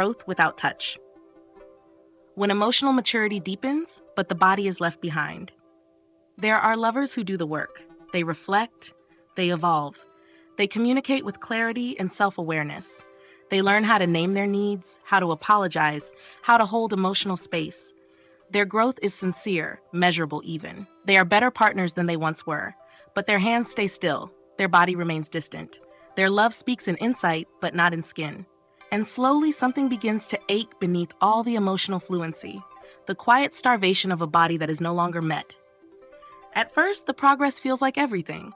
Growth without touch. When emotional maturity deepens, but the body is left behind. There are lovers who do the work. They reflect, they evolve. They communicate with clarity and self-awareness. They learn how to name their needs, how to apologize, how to hold emotional space. Their growth is sincere, measurable even. They are better partners than they once were, but their hands stay still, their body remains distant. Their love speaks in insight, but not in skin. And slowly something begins to ache beneath all the emotional fluency, the quiet starvation of a body that is no longer met. At first, the progress feels like everything,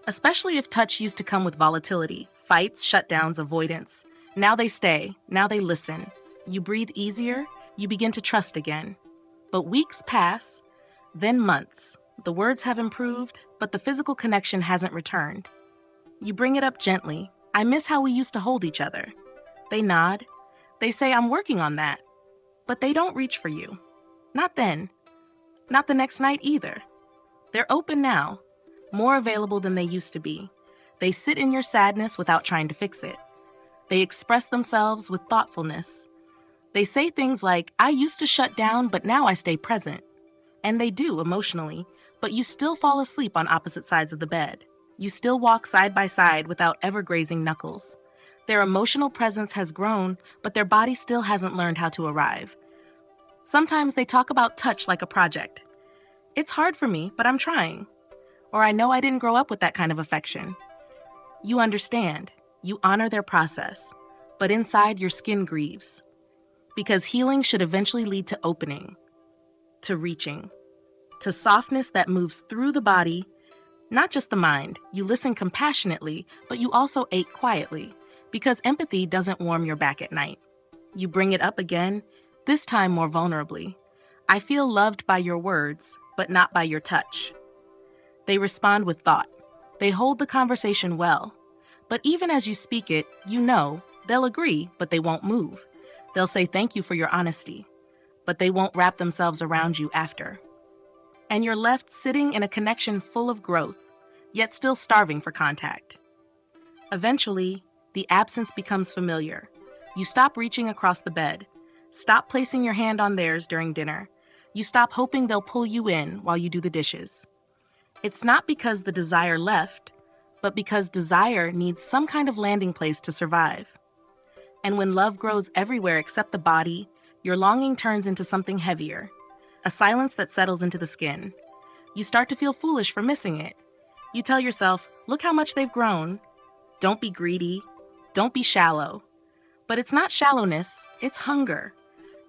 especially if touch used to come with volatility, fights, shutdowns, avoidance. Now they stay, now they listen. You breathe easier, you begin to trust again. But weeks pass, then months. The words have improved, but the physical connection hasn't returned. You bring it up gently. I miss how we used to hold each other. They nod. They say, I'm working on that. But they don't reach for you. Not then. Not the next night either. They're open now, more available than they used to be. They sit in your sadness without trying to fix it. They express themselves with thoughtfulness. They say things like, I used to shut down, but now I stay present. And they do emotionally, but you still fall asleep on opposite sides of the bed. You still walk side by side without ever grazing knuckles. Their emotional presence has grown, but their body still hasn't learned how to arrive. Sometimes they talk about touch like a project. It's hard for me, but I'm trying. Or I know I didn't grow up with that kind of affection. You understand. You honor their process. But inside, your skin grieves. Because healing should eventually lead to opening, to reaching, to softness that moves through the body, not just the mind. You listen compassionately, but you also ache quietly. Because empathy doesn't warm your back at night. You bring it up again, this time more vulnerably. I feel loved by your words, but not by your touch. They respond with thought. They hold the conversation well. But even as you speak it, you know, they'll agree, but they won't move. They'll say thank you for your honesty, but they won't wrap themselves around you after. And you're left sitting in a connection full of growth, yet still starving for contact. Eventually, the absence becomes familiar. You stop reaching across the bed. Stop placing your hand on theirs during dinner. You stop hoping they'll pull you in while you do the dishes. It's not because the desire left, but because desire needs some kind of landing place to survive. And when love grows everywhere except the body, your longing turns into something heavier, a silence that settles into the skin. You start to feel foolish for missing it. You tell yourself, look how much they've grown. Don't be greedy. Don't be shallow. But it's not shallowness, it's hunger.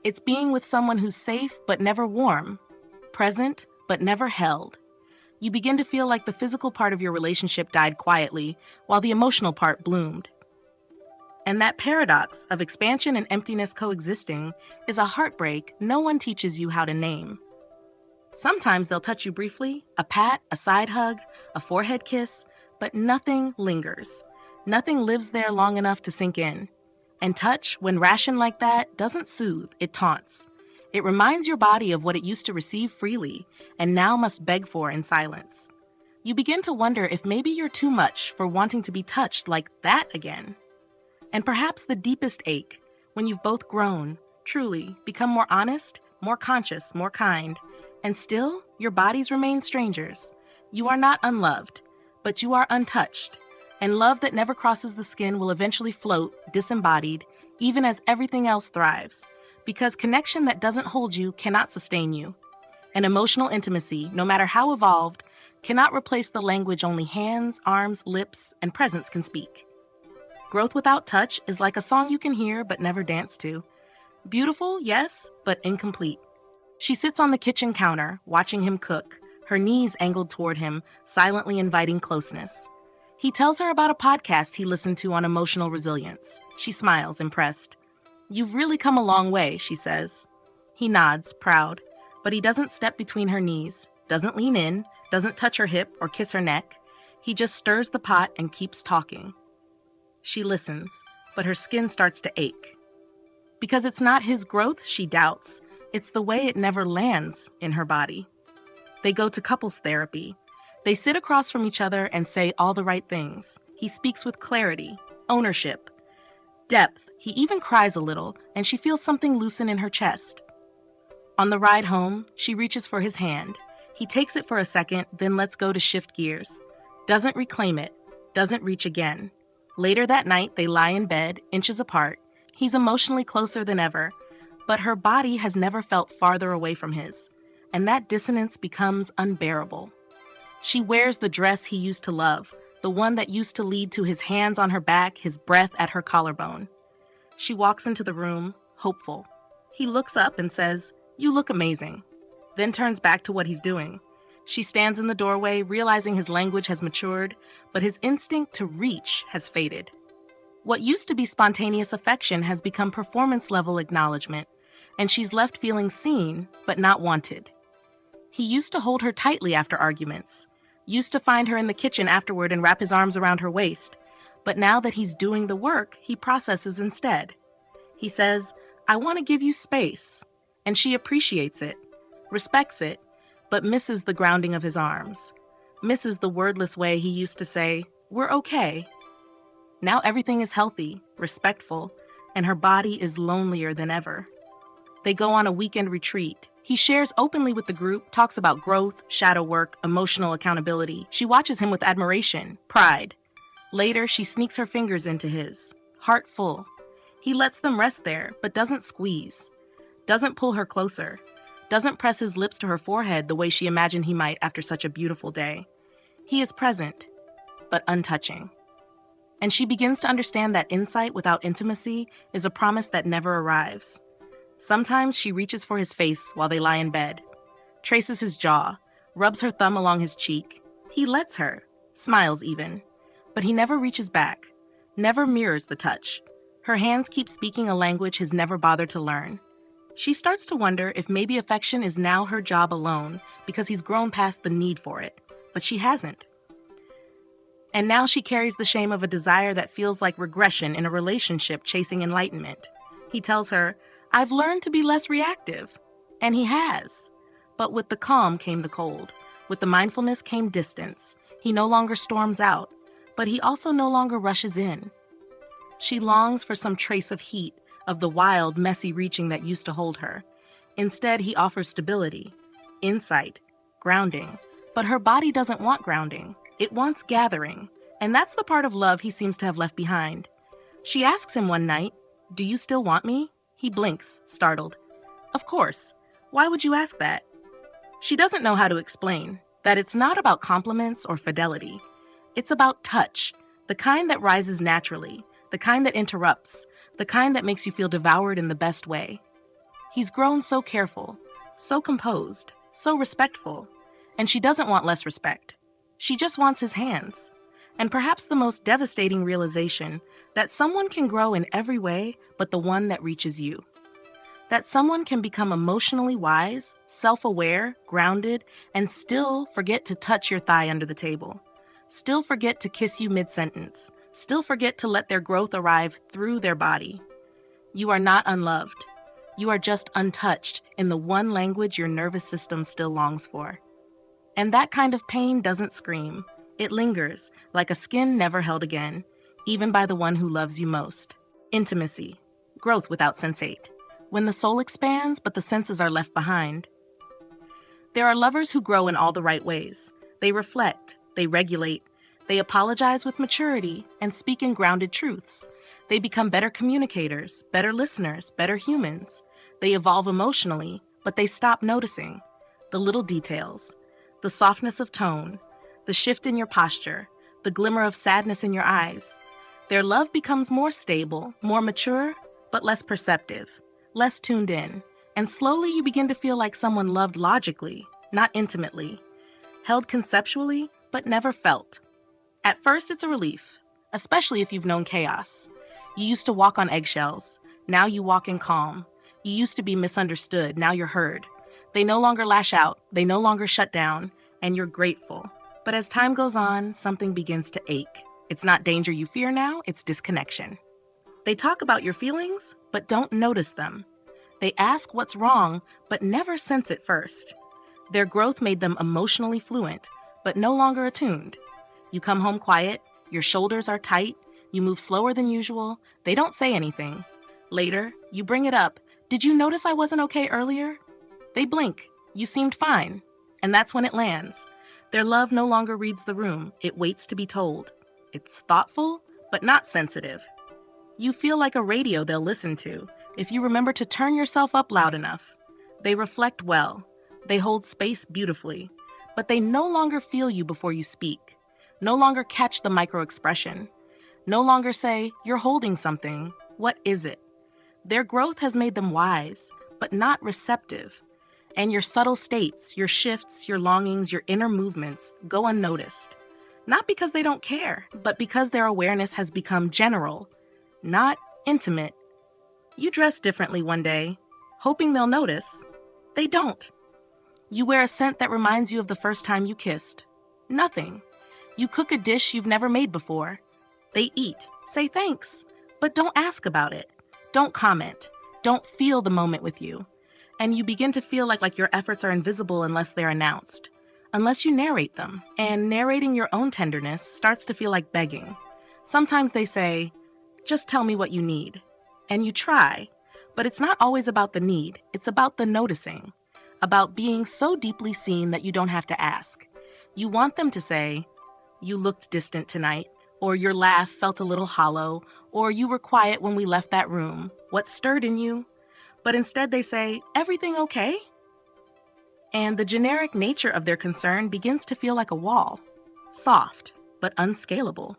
It's being with someone who's safe but never warm, present but never held. You begin to feel like the physical part of your relationship died quietly, while the emotional part bloomed. And that paradox of expansion and emptiness coexisting is a heartbreak no one teaches you how to name. Sometimes they'll touch you briefly, a pat, a side hug, a forehead kiss, but nothing lingers. Nothing lives there long enough to sink in. And touch, when rationed like that, doesn't soothe, it taunts. It reminds your body of what it used to receive freely and now must beg for in silence. You begin to wonder if maybe you're too much for wanting to be touched like that again. And perhaps the deepest ache, when you've both grown, truly, become more honest, more conscious, more kind, and still, your bodies remain strangers. You are not unloved, but you are untouched. And love that never crosses the skin will eventually float, disembodied, even as everything else thrives. Because connection that doesn't hold you cannot sustain you. And emotional intimacy, no matter how evolved, cannot replace the language only hands, arms, lips, and presence can speak. Growth without touch is like a song you can hear but never dance to. Beautiful, yes, but incomplete. She sits on the kitchen counter, watching him cook, her knees angled toward him, silently inviting closeness. He tells her about a podcast he listened to on emotional resilience. She smiles, impressed. You've really come a long way, she says. He nods, proud, but he doesn't step between her knees, doesn't lean in, doesn't touch her hip or kiss her neck. He just stirs the pot and keeps talking. She listens, but her skin starts to ache. Because it's not his growth she doubts, it's the way it never lands in her body. They go to couples therapy. They sit across from each other and say all the right things. He speaks with clarity, ownership. Depth. He even cries a little, and she feels something loosen in her chest. On the ride home, she reaches for his hand. He takes it for a second, then lets go to shift gears. Doesn't reclaim it. Doesn't reach again. Later that night, they lie in bed, inches apart. He's emotionally closer than ever, but her body has never felt farther away from his, and that dissonance becomes unbearable. She wears the dress he used to love, the one that used to lead to his hands on her back, his breath at her collarbone. She walks into the room, hopeful. He looks up and says, "You look amazing," then turns back to what he's doing. She stands in the doorway, realizing his language has matured, but his instinct to reach has faded. What used to be spontaneous affection has become performance-level acknowledgement, and she's left feeling seen, but not wanted. He used to hold her tightly after arguments, used to find her in the kitchen afterward and wrap his arms around her waist, but now that he's doing the work, he processes instead. He says, "I want to give you space," and she appreciates it, respects it, but misses the grounding of his arms, misses the wordless way he used to say, "We're okay." Now everything is healthy, respectful, and her body is lonelier than ever. They go on a weekend retreat. He shares openly with the group, talks about growth, shadow work, emotional accountability. She watches him with admiration, pride. Later, she sneaks her fingers into his, heart full. He lets them rest there, but doesn't squeeze, doesn't pull her closer, doesn't press his lips to her forehead the way she imagined he might after such a beautiful day. He is present, but untouching. And she begins to understand that insight without intimacy is a promise that never arrives. Sometimes she reaches for his face while they lie in bed, traces his jaw, rubs her thumb along his cheek. He lets her, smiles even, but he never reaches back, never mirrors the touch. Her hands keep speaking a language he's never bothered to learn. She starts to wonder if maybe affection is now her job alone because he's grown past the need for it, but she hasn't. And now she carries the shame of a desire that feels like regression in a relationship chasing enlightenment. He tells her, "I've learned to be less reactive." And he has. But with the calm came the cold. With the mindfulness came distance. He no longer storms out, but he also no longer rushes in. She longs for some trace of heat, of the wild, messy reaching that used to hold her. Instead, he offers stability, insight, grounding. But her body doesn't want grounding. It wants gathering. And that's the part of love he seems to have left behind. She asks him one night, "Do you still want me?" He blinks, startled. "Of course. Why would you ask that?" She doesn't know how to explain that it's not about compliments or fidelity. It's about touch, the kind that rises naturally, the kind that interrupts, the kind that makes you feel devoured in the best way. He's grown so careful, so composed, so respectful, and she doesn't want less respect. She just wants his hands. And perhaps the most devastating realization, that someone can grow in every way but the one that reaches you. That someone can become emotionally wise, self-aware, grounded, and still forget to touch your thigh under the table. Still forget to kiss you mid-sentence. Still forget to let their growth arrive through their body. You are not unloved. You are just untouched in the one language your nervous system still longs for. And that kind of pain doesn't scream. It lingers, like a skin never held again, even by the one who loves you most. Intimacy. Growth without sensate. When the soul expands, but the senses are left behind. There are lovers who grow in all the right ways. They reflect, they regulate, they apologize with maturity, and speak in grounded truths. They become better communicators, better listeners, better humans. They evolve emotionally, but they stop noticing the little details, the softness of tone, the shift in your posture, the glimmer of sadness in your eyes. Their love becomes more stable, more mature, but less perceptive, less tuned in, and slowly you begin to feel like someone loved logically, not intimately, held conceptually, but never felt. At first, it's a relief, especially if you've known chaos. You used to walk on eggshells. Now you walk in calm. You used to be misunderstood. Now you're heard. They no longer lash out. They no longer shut down. And you're grateful. But as time goes on, something begins to ache. It's not danger you fear now, it's disconnection. They talk about your feelings, but don't notice them. They ask what's wrong, but never sense it first. Their growth made them emotionally fluent, but no longer attuned. You come home quiet, your shoulders are tight, You move slower than usual. They don't say anything. Later, you bring it up. Did you notice I wasn't okay earlier? They blink. You seemed fine. And that's when it lands. Their love no longer reads the room. It waits to be told. It's thoughtful, but not sensitive. You feel like a radio they'll listen to if you remember to turn yourself up loud enough. They reflect well. They hold space beautifully. But they no longer feel you before you speak. No longer catch the micro-expression. No longer say, "You're holding something. What is it?" Their growth has made them wise, but not receptive. And your subtle states, your shifts, your longings, your inner movements go unnoticed. Not because they don't care, but because their awareness has become general, not intimate. You dress differently one day, hoping they'll notice. They don't. You wear a scent that reminds you of the first time you kissed. Nothing. You cook a dish you've never made before. They eat, say thanks, but don't ask about it. Don't comment. Don't feel the moment with you. And you begin to feel like your efforts are invisible unless they're announced, unless you narrate them. And narrating your own tenderness starts to feel like begging. Sometimes they say, "Just tell me what you need." And you try, but it's not always about the need. It's about the noticing, about being so deeply seen that you don't have to ask. You want them to say, "You looked distant tonight," or "Your laugh felt a little hollow," or "You were quiet when we left that room. What stirred in you?" But instead they say, "Everything okay?" And the generic nature of their concern begins to feel like a wall, soft, but unscalable.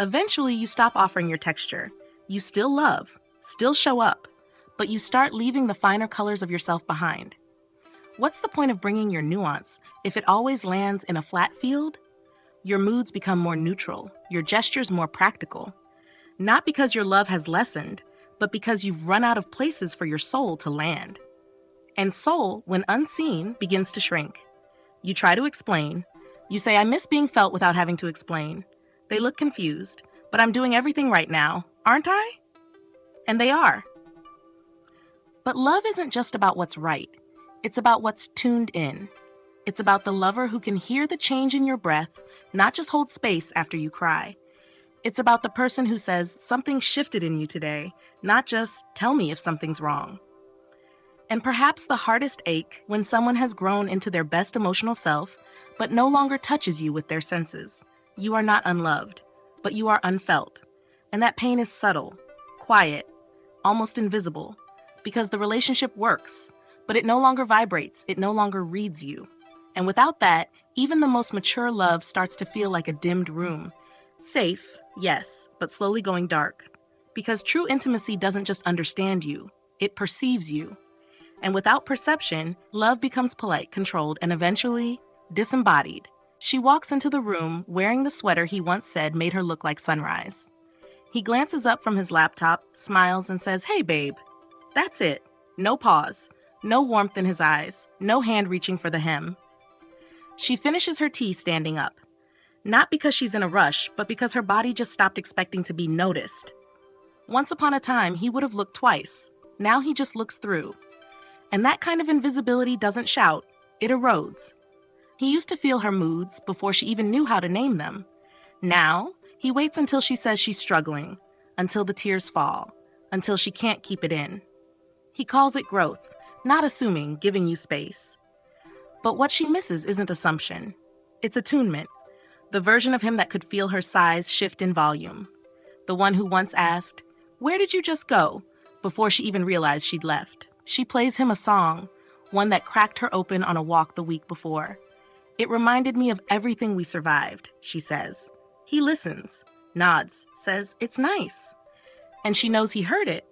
Eventually you stop offering your texture. You still love, still show up, but you start leaving the finer colors of yourself behind. What's the point of bringing your nuance if it always lands in a flat field? Your moods become more neutral, your gestures more practical. Not because your love has lessened, but because you've run out of places for your soul to land. And soul, when unseen, begins to shrink. You try to explain. You say, "I miss being felt without having to explain." They look confused, "But I'm doing everything right now, aren't I?" And they are. But love isn't just about what's right. It's about what's tuned in. It's about the lover who can hear the change in your breath, not just hold space after you cry. It's about the person who says, "Something shifted in you today," not just, "Tell me if something's wrong." And perhaps the hardest ache when someone has grown into their best emotional self, but no longer touches you with their senses. You are not unloved, but you are unfelt. And that pain is subtle, quiet, almost invisible, because the relationship works, but it no longer vibrates, it no longer reads you. And without that, even the most mature love starts to feel like a dimmed room. Safe, yes, but slowly going dark. Because true intimacy doesn't just understand you, it perceives you. And without perception, love becomes polite, controlled, and eventually disembodied. She walks into the room wearing the sweater he once said made her look like sunrise. He glances up from his laptop, smiles, and says, "Hey, babe." That's it. No pause. No warmth in his eyes. No hand reaching for the hem. She finishes her tea standing up. Not because she's in a rush, but because her body just stopped expecting to be noticed. Once upon a time, he would have looked twice. Now he just looks through. And that kind of invisibility doesn't shout, it erodes. He used to feel her moods before she even knew how to name them. Now, he waits until she says she's struggling, until the tears fall, until she can't keep it in. He calls it growth, not assuming, giving you space. But what she misses isn't assumption. It's attunement. The version of him that could feel her sighs shift in volume. The one who once asked, "Where did you just go?" before she even realized she'd left. She plays him a song, one that cracked her open on a walk the week before. "It reminded me of everything we survived," she says. He listens, nods, says, "It's nice." And she knows he heard it.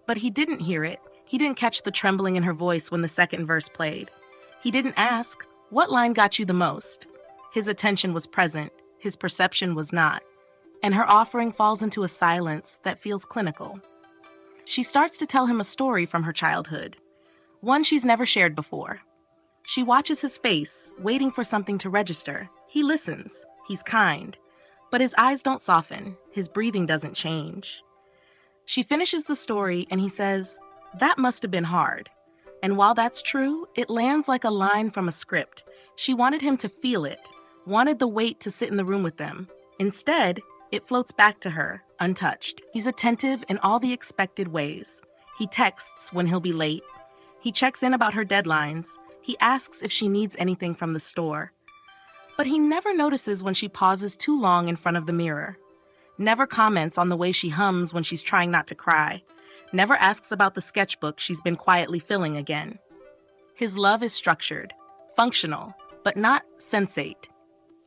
But he didn't hear it. He didn't catch the trembling in her voice when the second verse played. He didn't ask, "What line got you the most?" His attention was present, his perception was not. And her offering falls into a silence that feels clinical. She starts to tell him a story from her childhood, one she's never shared before. She watches his face, waiting for something to register. He listens, he's kind, but his eyes don't soften, his breathing doesn't change. She finishes the story and he says, "That must have been hard." And while that's true, it lands like a line from a script. She wanted him to feel it, wanted the weight to sit in the room with them. Instead, it floats back to her, untouched. He's attentive in all the expected ways. He texts when he'll be late. He checks in about her deadlines. He asks if she needs anything from the store. But he never notices when she pauses too long in front of the mirror. Never comments on the way she hums when she's trying not to cry. Never asks about the sketchbook she's been quietly filling again. His love is structured, functional, but not sensate.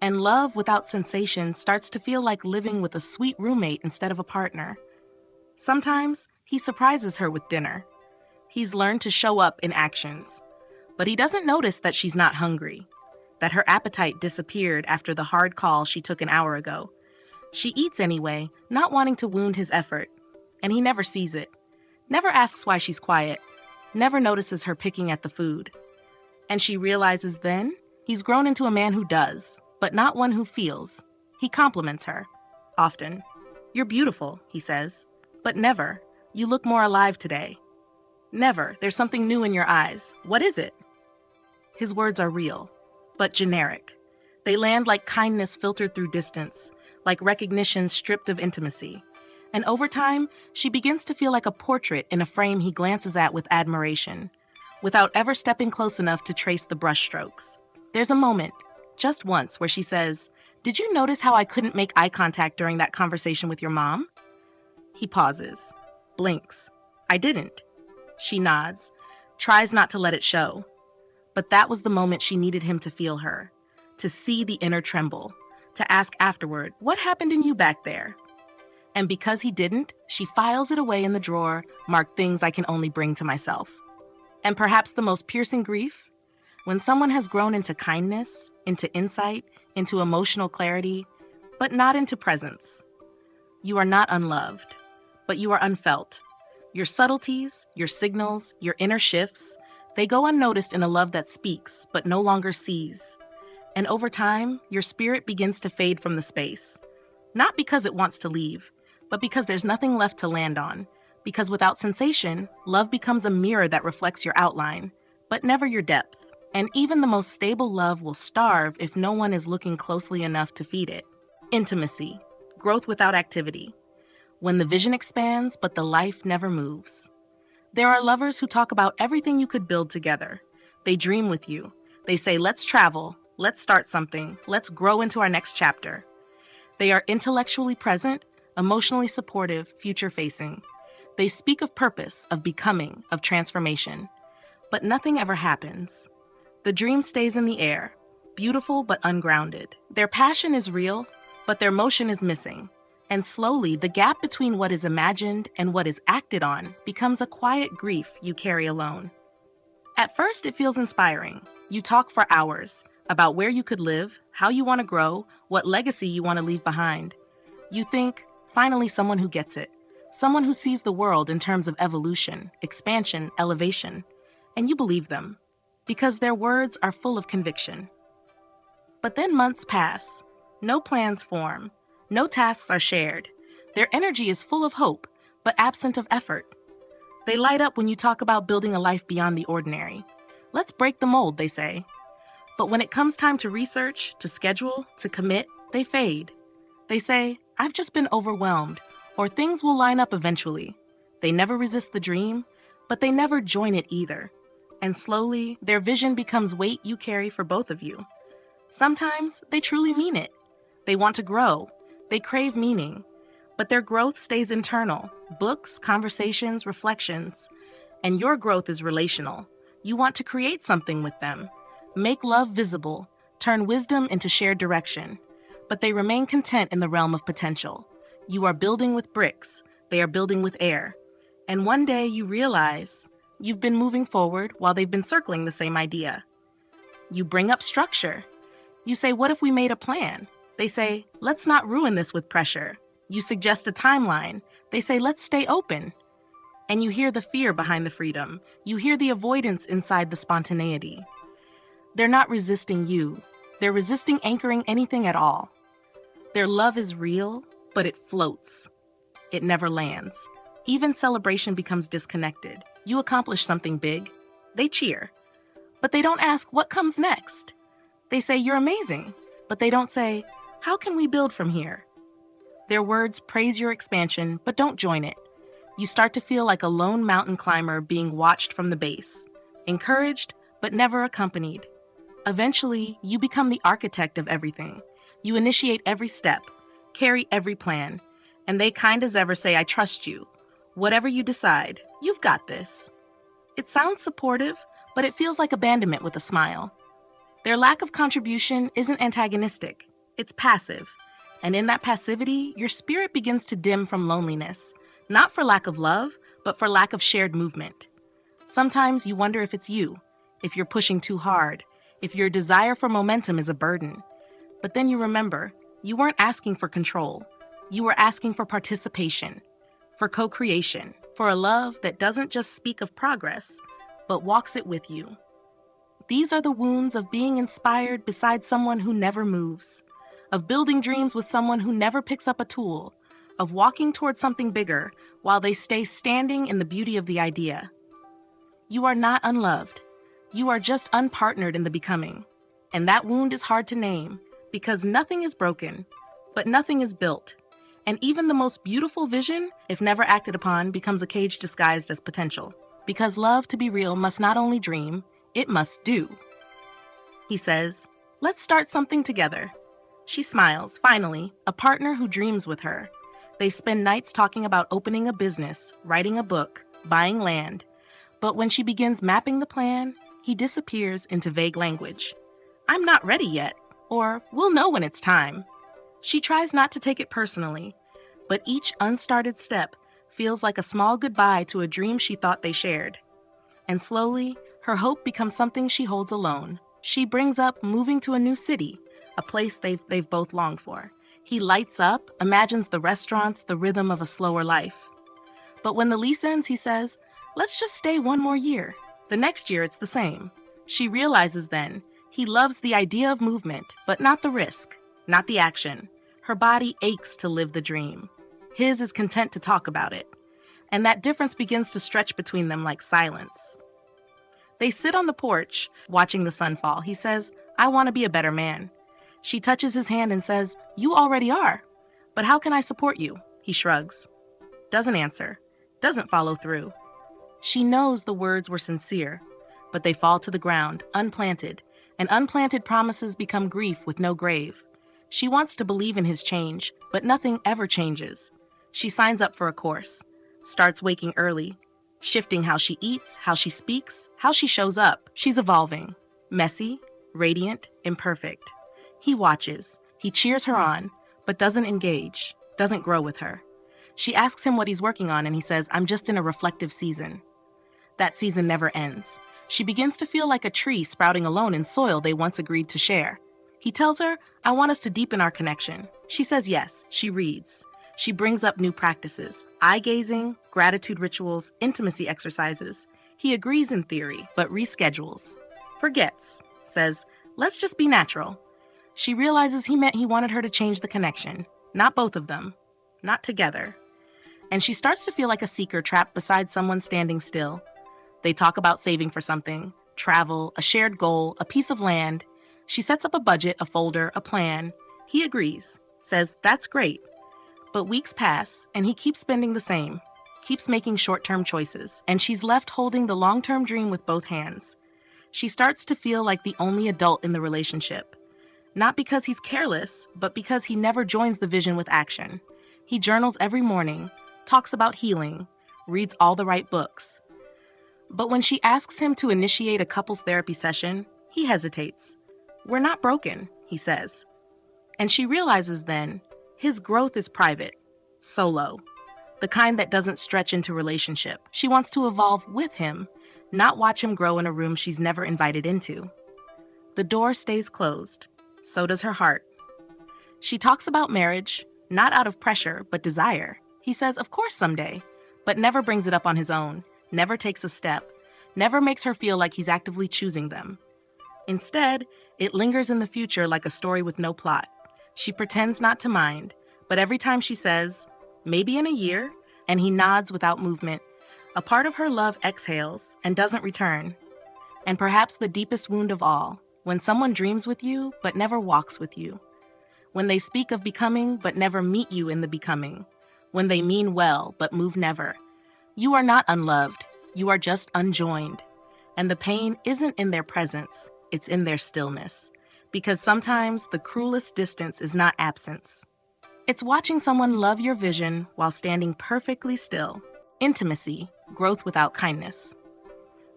And love without sensation starts to feel like living with a sweet roommate instead of a partner. Sometimes he surprises her with dinner. He's learned to show up in actions. But he doesn't notice that she's not hungry, that her appetite disappeared after the hard call she took an hour ago. She eats anyway, not wanting to wound his effort, and he never sees it. Never asks why she's quiet, never notices her picking at the food. And she realizes then he's grown into a man who does, but not one who feels. He compliments her, often. "You're beautiful," he says, but never, "You look more alive today." Never, "There's something new in your eyes. What is it?" His words are real, but generic. They land like kindness filtered through distance, like recognition stripped of intimacy. And over time, she begins to feel like a portrait in a frame he glances at with admiration, without ever stepping close enough to trace the brushstrokes. There's a moment, just once, where she says, "Did you notice how I couldn't make eye contact during that conversation with your mom?" He pauses, blinks. "I didn't." She nods, tries not to let it show. But that was the moment she needed him to feel her, to see the inner tremble, to ask afterward, "What happened in you back there?" And because he didn't, she files it away in the drawer, marked "Things I can only bring to myself." And perhaps the most piercing grief? When someone has grown into kindness, into insight, into emotional clarity, but not into presence. You are not unloved, but you are unfelt. Your subtleties, your signals, your inner shifts, they go unnoticed in a love that speaks, but no longer sees. And over time, your spirit begins to fade from the space. Not because it wants to leave, but because there's nothing left to land on. Because without sensation, love becomes a mirror that reflects your outline, but never your depth. And even the most stable love will starve if no one is looking closely enough to feed it. Intimacy, growth without activity. When the vision expands, but the life never moves. There are lovers who talk about everything you could build together. They dream with you. They say, "Let's travel, let's start something, let's grow into our next chapter." They are intellectually present, emotionally supportive, future-facing. They speak of purpose, of becoming, of transformation. But nothing ever happens. The dream stays in the air, beautiful but ungrounded. Their passion is real, but their motion is missing. And slowly, the gap between what is imagined and what is acted on becomes a quiet grief you carry alone. At first, it feels inspiring. You talk for hours about where you could live, how you want to grow, what legacy you want to leave behind. You think, finally, someone who gets it. Someone who sees the world in terms of evolution, expansion, elevation. And you believe them, because their words are full of conviction. But then months pass. No plans form. No tasks are shared. Their energy is full of hope, but absent of effort. They light up when you talk about building a life beyond the ordinary. Let's break the mold, they say. But when it comes time to research, to schedule, to commit, they fade. They say, "I've just been overwhelmed," or "Things will line up eventually." They never resist the dream, but they never join it either. And slowly, their vision becomes weight you carry for both of you. Sometimes they truly mean it. They want to grow. They crave meaning. But their growth stays internal. Books, conversations, reflections. And your growth is relational. You want to create something with them. Make love visible. Turn wisdom into shared direction. But they remain content in the realm of potential. You are building with bricks. They are building with air. And one day you realize you've been moving forward while they've been circling the same idea. You bring up structure. You say, "What if we made a plan?" They say, "Let's not ruin this with pressure." You suggest a timeline. They say, "Let's stay open." And you hear the fear behind the freedom. You hear the avoidance inside the spontaneity. They're not resisting you. They're resisting anchoring anything at all. Their love is real, but it floats. It never lands. Even celebration becomes disconnected. You accomplish something big. They cheer. But they don't ask, "What comes next?" They say, "You're amazing." But they don't say, "How can we build from here?" Their words praise your expansion, but don't join it. You start to feel like a lone mountain climber being watched from the base, encouraged, but never accompanied. Eventually, you become the architect of everything. You initiate every step, carry every plan, and they kind as ever say, I trust you. Whatever you decide, you've got this. It sounds supportive, but it feels like abandonment with a smile. Their lack of contribution isn't antagonistic, it's passive. And in that passivity, your spirit begins to dim from loneliness, not for lack of love, but for lack of shared movement. Sometimes you wonder if it's you, if you're pushing too hard, if your desire for momentum is a burden. But then you remember, you weren't asking for control. You were asking for participation, for co-creation, for a love that doesn't just speak of progress, but walks it with you. These are the wounds of being inspired beside someone who never moves, of building dreams with someone who never picks up a tool, of walking towards something bigger while they stay standing in the beauty of the idea. You are not unloved. You are just unpartnered in the becoming. And that wound is hard to name because nothing is broken, but nothing is built. And even the most beautiful vision, if never acted upon, becomes a cage disguised as potential. Because love, to be real, must not only dream, it must do. He says, let's start something together. She smiles, finally, a partner who dreams with her. They spend nights talking about opening a business, writing a book, buying land. But when she begins mapping the plan, he disappears into vague language. I'm not ready yet, or we'll know when it's time. She tries not to take it personally, but each unstarted step feels like a small goodbye to a dream she thought they shared. And slowly, her hope becomes something she holds alone. She brings up moving to a new city, a place they've both longed for. He lights up, imagines the restaurants, the rhythm of a slower life. But when the lease ends, he says, let's just stay one more year. The next year, it's the same. She realizes then, he loves the idea of movement, but not the risk, not the action. Her body aches to live the dream. His is content to talk about it. And that difference begins to stretch between them like silence. They sit on the porch, watching the sun fall. He says, I want to be a better man. She touches his hand and says, you already are. But how can I support you? He shrugs. Doesn't answer. Doesn't follow through. She knows the words were sincere, but they fall to the ground, unplanted, and unplanted promises become grief with no grave. She wants to believe in his change, but nothing ever changes. She signs up for a course, starts waking early, shifting how she eats, how she speaks, how she shows up. She's evolving, messy, radiant, imperfect. He watches, he cheers her on, but doesn't engage, doesn't grow with her. She asks him what he's working on, and he says, I'm just in a reflective season. That season never ends. She begins to feel like a tree sprouting alone in soil they once agreed to share. He tells her, I want us to deepen our connection. She says yes. She reads. She brings up new practices, eye-gazing, gratitude rituals, intimacy exercises. He agrees in theory, but reschedules. Forgets. Says, let's just be natural. She realizes he meant he wanted her to change the connection. Not both of them. Not together. And she starts to feel like a seeker trapped beside someone standing still. They talk about saving for something, travel, a shared goal, a piece of land. She sets up a budget, a folder, a plan. He agrees, says, that's great. But weeks pass, and he keeps spending the same, keeps making short-term choices, and she's left holding the long-term dream with both hands. She starts to feel like the only adult in the relationship. Not because he's careless, but because he never joins the vision with action. He journals every morning, talks about healing, reads all the right books. But when she asks him to initiate a couples therapy session, he hesitates. We're not broken, he says. And she realizes then, his growth is private, solo, the kind that doesn't stretch into relationship. She wants to evolve with him, not watch him grow in a room she's never invited into. The door stays closed. So does her heart. She talks about marriage, not out of pressure, but desire. He says, of course someday, but never brings it up on his own, never takes a step, never makes her feel like he's actively choosing them. Instead, it lingers in the future like a story with no plot. She pretends not to mind, but every time she says, maybe in a year, and he nods without movement, a part of her love exhales and doesn't return. And perhaps the deepest wound of all, when someone dreams with you but never walks with you. when they speak of becoming but never meet you in the becoming, when they mean well but move never. You are not unloved, you are just unjoined. And the pain isn't in their presence, it's in their stillness. Because sometimes the cruelest distance is not absence. It's watching someone love your vision while standing perfectly still. Intimacy, growth without kindness.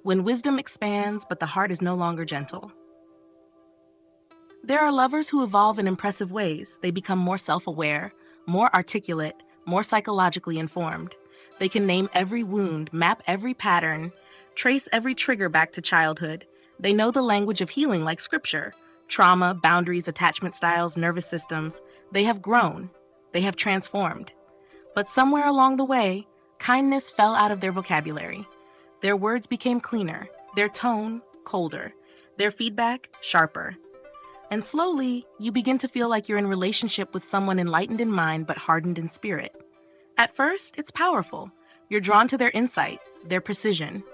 When wisdom expands but the heart is no longer gentle. There are lovers who evolve in impressive ways. They become more self-aware, more articulate, more psychologically informed. They can name every wound, map every pattern, trace every trigger back to childhood. They know the language of healing like scripture. Trauma, boundaries, attachment styles, nervous systems. They have grown. They have transformed. But somewhere along the way, kindness fell out of their vocabulary. Their words became cleaner, their tone colder, their feedback sharper. And slowly, you begin to feel like you're in relationship with someone enlightened in mind but hardened in spirit. At first, it's powerful. You're drawn to their insight, their precision.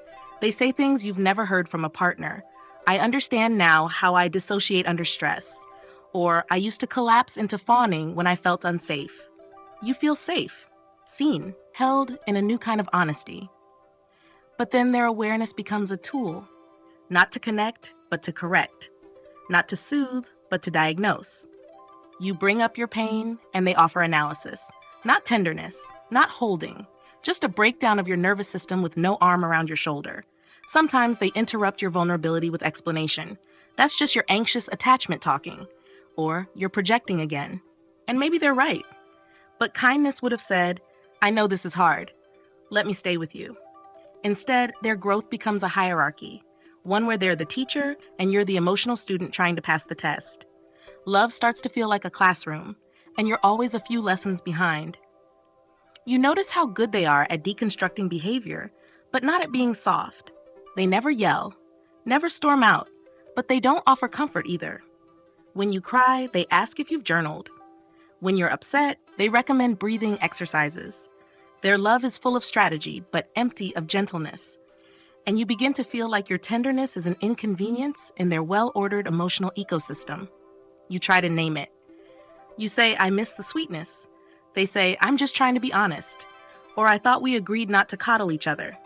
They say things you've never heard from a partner. I understand now how I dissociate under stress. Or I used to collapse into fawning when I felt unsafe. You feel safe, seen, held in a new kind of honesty. But then their awareness becomes a tool, not to connect, but to correct. Not to soothe, but to diagnose. You bring up your pain, and they offer analysis. Not tenderness, not holding, just a breakdown of your nervous system with no arm around your shoulder. Sometimes they interrupt your vulnerability with explanation. That's just your anxious attachment talking. Or you're projecting again. And maybe they're right. But kindness would have said, I know this is hard. Let me stay with you. Instead, their growth becomes a hierarchy. One where they're the teacher and you're the emotional student trying to pass the test. Love starts to feel like a classroom, and you're always a few lessons behind. You notice how good they are at deconstructing behavior, but not at being soft. They never yell, never storm out, but they don't offer comfort either. When you cry, they ask if you've journaled. When you're upset, they recommend breathing exercises. Their love is full of strategy, but empty of gentleness. And you begin to feel like your tenderness is an inconvenience in their well-ordered emotional ecosystem. You try to name it. You say, I miss the sweetness. They say, I'm just trying to be honest. Or I thought we agreed not to coddle each other.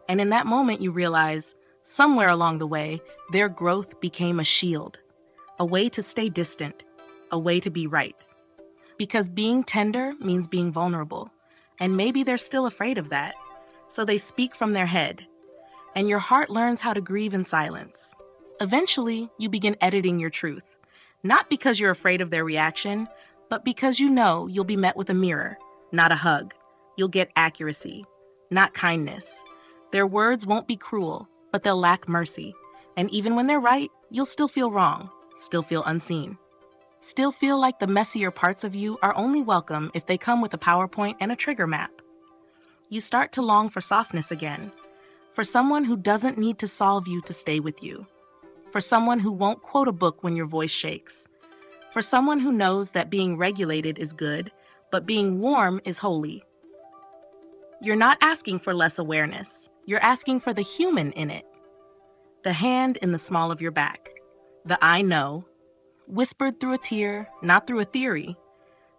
And in that moment you realize, somewhere along the way, their growth became a shield. A way to stay distant. A way to be right. Because being tender means being vulnerable. And maybe they're still afraid of that. So they speak from their head. And your heart learns how to grieve in silence. Eventually, you begin editing your truth. Not because you're afraid of their reaction, but because you know you'll be met with a mirror, not a hug. You'll get accuracy, not kindness. Their words won't be cruel, but they'll lack mercy. And even when they're right, you'll still feel wrong, still feel unseen. Still feel like the messier parts of you are only welcome if they come with a PowerPoint and a trigger map. You start to long for softness again. For someone who doesn't need to solve you to stay with you. For someone who won't quote a book when your voice shakes. For someone who knows that being regulated is good, but being warm is holy. You're not asking for less awareness. You're asking for the human in it. The hand in the small of your back. The I know. Whispered through a tear, not through a theory.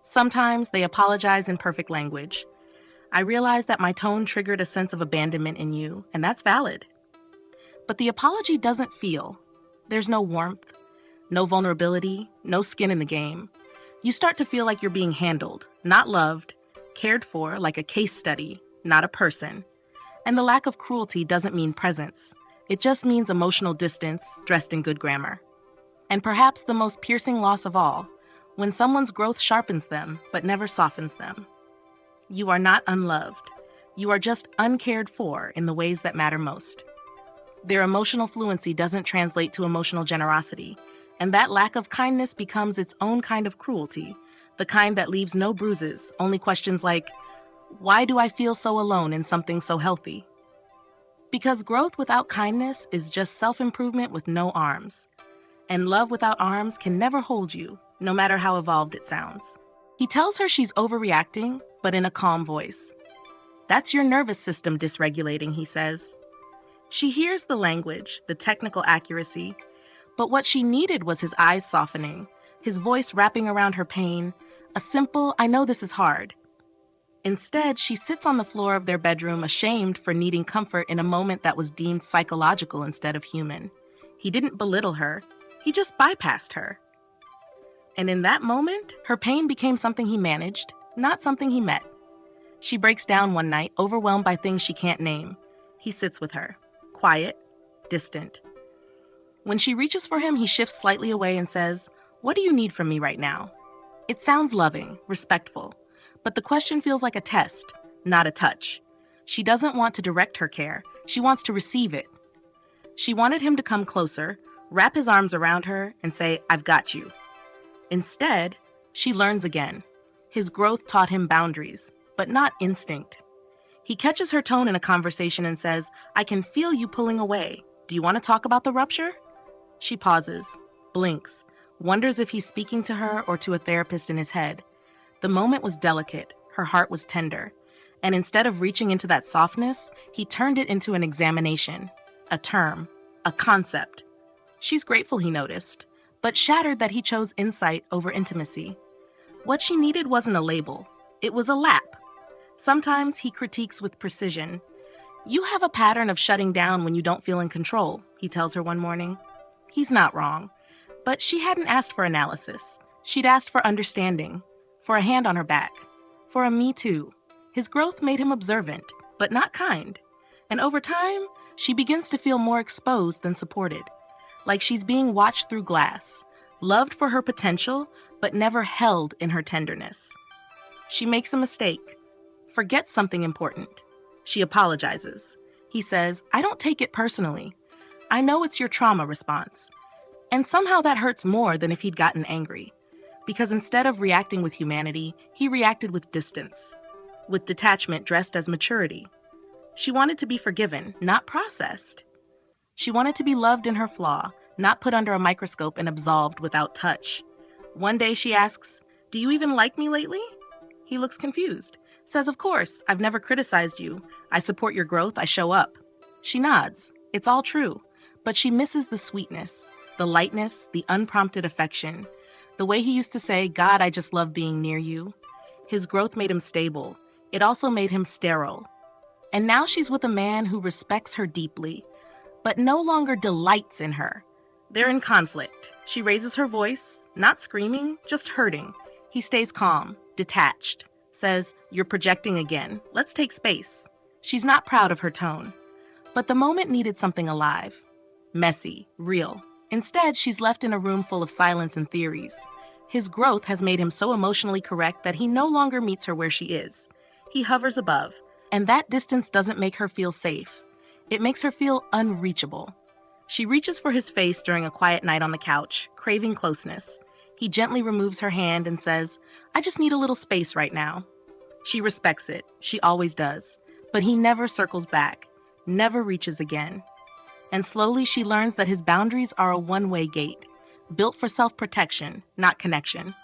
Sometimes they apologize in perfect language. I realize that my tone triggered a sense of abandonment in you, and that's valid. But the apology doesn't feel. There's no warmth, no vulnerability, no skin in the game. You start to feel like you're being handled, not loved, cared for like a case study, not a person. And the lack of cruelty doesn't mean presence. It just means emotional distance dressed in good grammar. And perhaps the most piercing loss of all, when someone's growth sharpens them but never softens them. You are not unloved. You are just uncared for in the ways that matter most. Their emotional fluency doesn't translate to emotional generosity, and that lack of kindness becomes its own kind of cruelty, the kind that leaves no bruises, only questions like, why do I feel so alone in something so healthy? Because growth without kindness is just self-improvement with no arms. And love without arms can never hold you, no matter how evolved it sounds. He tells her she's overreacting, but in a calm voice. That's your nervous system dysregulating, he says. She hears the language, the technical accuracy, but what she needed was his eyes softening, his voice wrapping around her pain, a simple, I know this is hard. Instead, she sits on the floor of their bedroom, ashamed for needing comfort in a moment that was deemed psychological instead of human. He didn't belittle her, he just bypassed her. And in that moment, her pain became something he managed, not something he met. She breaks down one night, overwhelmed by things she can't name. He sits with her, quiet, distant. When she reaches for him, he shifts slightly away and says, "What do you need from me right now?" It sounds loving, respectful, but the question feels like a test, not a touch. She doesn't want to direct her care, she wants to receive it. She wanted him to come closer, wrap his arms around her, and say, "I've got you." Instead, she learns again. His growth taught him boundaries, but not instinct. He catches her tone in a conversation and says, "I can feel you pulling away. Do you want to talk about the rupture?" She pauses, blinks, wonders if he's speaking to her or to a therapist in his head. The moment was delicate, her heart was tender, and instead of reaching into that softness, he turned it into an examination, a term, a concept. She's grateful he noticed, but shattered that he chose insight over intimacy. What she needed wasn't a label, it was a lap. Sometimes he critiques with precision. "You have a pattern of shutting down when you don't feel in control," he tells her one morning. He's not wrong, but she hadn't asked for analysis. She'd asked for understanding, for a hand on her back, for a me too. His growth made him observant, but not kind. And over time, she begins to feel more exposed than supported, like she's being watched through glass, loved for her potential, but never held in her tenderness. She makes a mistake, forgets something important. She apologizes. He says, "I don't take it personally. I know it's your trauma response." And somehow that hurts more than if he'd gotten angry. Because instead of reacting with humanity, he reacted with distance, with detachment dressed as maturity. She wanted to be forgiven, not processed. She wanted to be loved in her flaw, not put under a microscope and absolved without touch. One day she asks, "Do you even like me lately?" He looks confused, says, "Of course, I've never criticized you. I support your growth, I show up." She nods. It's all true, but she misses the sweetness, the lightness, the unprompted affection. The way he used to say, "God, I just love being near you." His growth made him stable. It also made him sterile. And now she's with a man who respects her deeply, but no longer delights in her. They're in conflict. She raises her voice, not screaming, just hurting. He stays calm, detached, says, "You're projecting again. Let's take space." She's not proud of her tone. But the moment needed something alive, messy, real. Instead, she's left in a room full of silence and theories. His growth has made him so emotionally correct that he no longer meets her where she is. He hovers above, and that distance doesn't make her feel safe. It makes her feel unreachable. She reaches for his face during a quiet night on the couch, craving closeness. He gently removes her hand and says, "I just need a little space right now." She respects it. She always does. But he never circles back, never reaches again. And slowly she learns that his boundaries are a one-way gate, built for self-protection, not connection.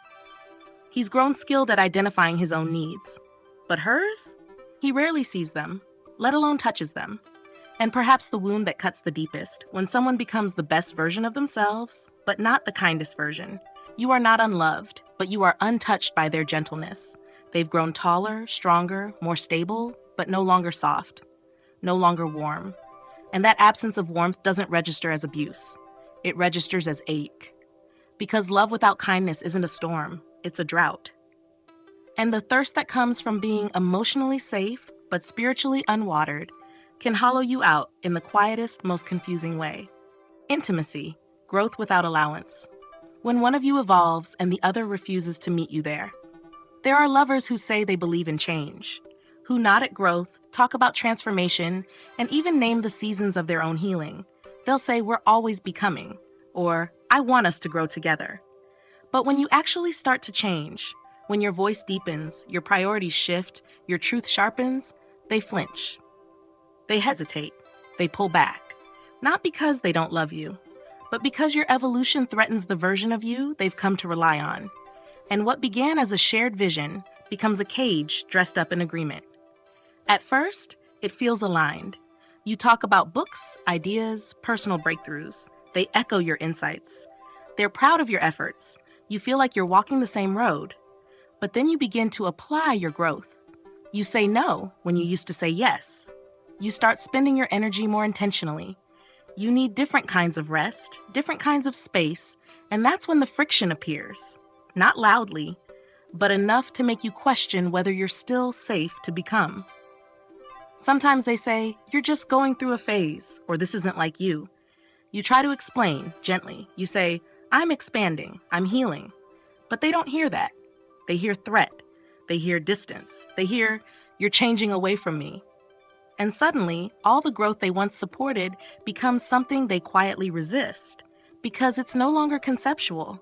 He's grown skilled at identifying his own needs. But hers? He rarely sees them, let alone touches them. And perhaps the wound that cuts the deepest, when someone becomes the best version of themselves, but not the kindest version. You are not unloved, but you are untouched by their gentleness. They've grown taller, stronger, more stable, but no longer soft, no longer warm. And that absence of warmth doesn't register as abuse. It registers as ache. Because love without kindness isn't a storm, it's a drought. And the thirst that comes from being emotionally safe, but spiritually unwatered, can hollow you out in the quietest, most confusing way. Intimacy, growth without allowance. When one of you evolves and the other refuses to meet you there. There are lovers who say they believe in change, who nod at growth, talk about transformation, and even name the seasons of their own healing. They'll say, "We're always becoming," or "I want us to grow together." But when you actually start to change, when your voice deepens, your priorities shift, your truth sharpens, they flinch. They hesitate. They pull back. Not because they don't love you, but because your evolution threatens the version of you they've come to rely on. And what began as a shared vision becomes a cage dressed up in agreement. At first, it feels aligned. You talk about books, ideas, personal breakthroughs. They echo your insights. They're proud of your efforts. You feel like you're walking the same road, but then you begin to apply your growth. You say no when you used to say yes. You start spending your energy more intentionally. You need different kinds of rest, different kinds of space, and that's when the friction appears. Not loudly, but enough to make you question whether you're still safe to become. Sometimes they say, you're just going through a phase, or this isn't like you. You try to explain gently. You say, I'm expanding, I'm healing. But they don't hear that. They hear threat. They hear distance. They hear, you're changing away from me. And suddenly, all the growth they once supported becomes something they quietly resist, because it's no longer conceptual.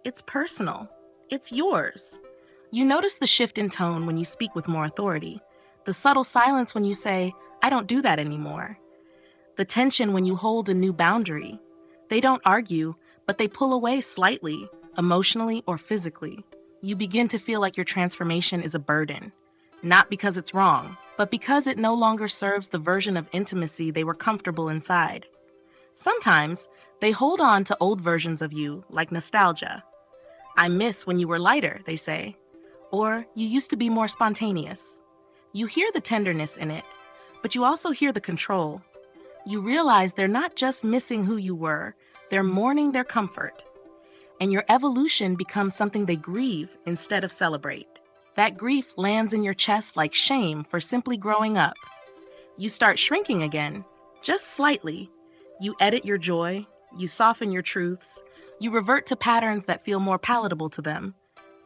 It's personal. It's yours. You notice the shift in tone when you speak with more authority, the subtle silence when you say, I don't do that anymore, the tension when you hold a new boundary. They don't argue, but they pull away slightly, emotionally or physically. You begin to feel like your transformation is a burden, not because it's wrong, but because it no longer serves the version of intimacy they were comfortable inside. Sometimes they hold on to old versions of you, like nostalgia. I miss when you were lighter, they say. Or you used to be more spontaneous. You hear the tenderness in it, but you also hear the control. You realize they're not just missing who you were, they're mourning their comfort. And your evolution becomes something they grieve instead of celebrate. That grief lands in your chest like shame for simply growing up. You start shrinking again, just slightly. You edit your joy, you soften your truths, you revert to patterns that feel more palatable to them.